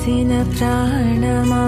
పోసిన ప్రాణమా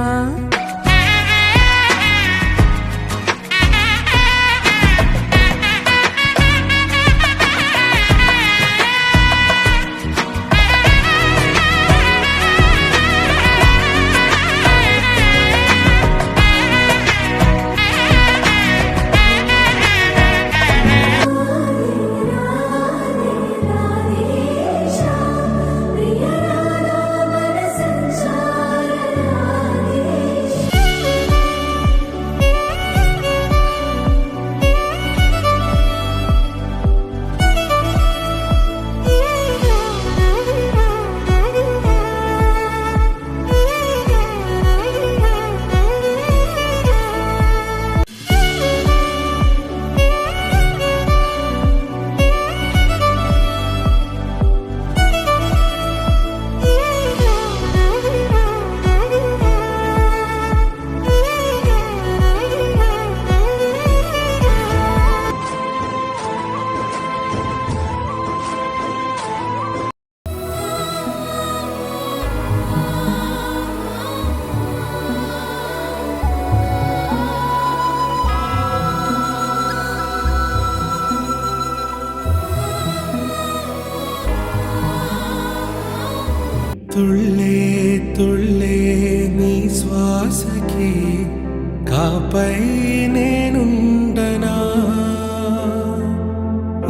తుళ్ళే తుళ్ళే నీ శ్వాసకి కాపై నేనుండనా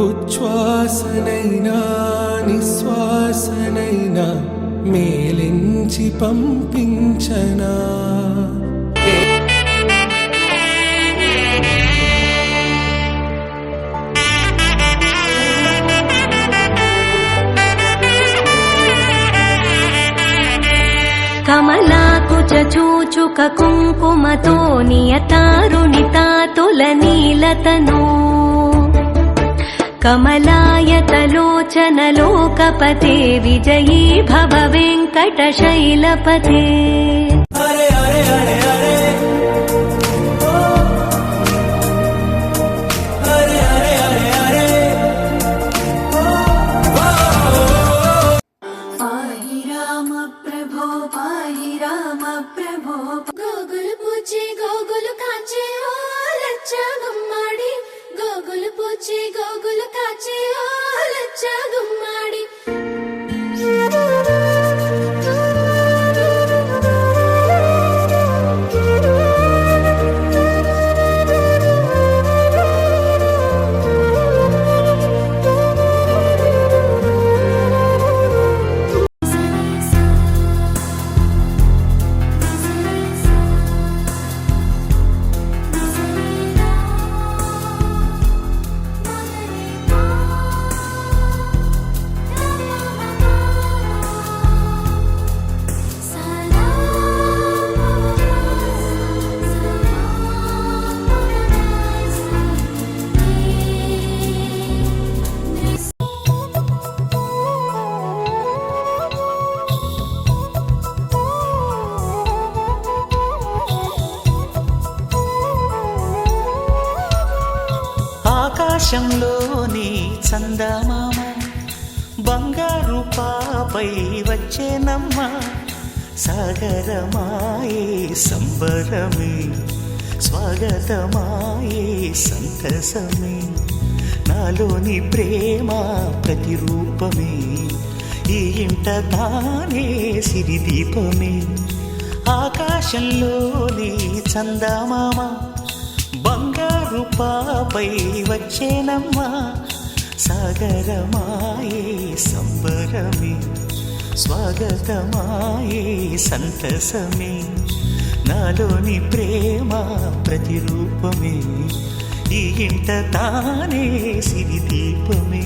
ఉచ్ఛ్వాసనైనా నిశ్వాసనైనా మేలించి పంపించనా కమలాకుచ చూచుక కుంకుమతో నియతారుణితాతుల నీలతను కమలాయతలోచన లోకపతే విజయీ భవ వెంకటశైలపతే గోగులు పూచి గోగులు కాచే ఓ లచ్చ గుమ్మాడి గోగులు పూచి గోగులు కాచే ఓ లచ్చ గుమ్మాడి ఆకాశంలోని చందమామ బంగారు పాపై వచ్చేనమ్మ సాగరమాయే సంబరమే స్వాగతమాయే సంతసమే నాలోని ప్రేమ ప్రతిరూపమే ఈ ఇంట తానే సిరిదీపమే ఆకాశంలోని చందమామ బంగారు పాపై వచ్చేనమ్మా సాగరమాయే సంబరమే స్వాగతమాయే సంతసమే నాలోని ప్రేమ ప్రతిరూపమే ఈ ఇంట తానే సిరిదీపమే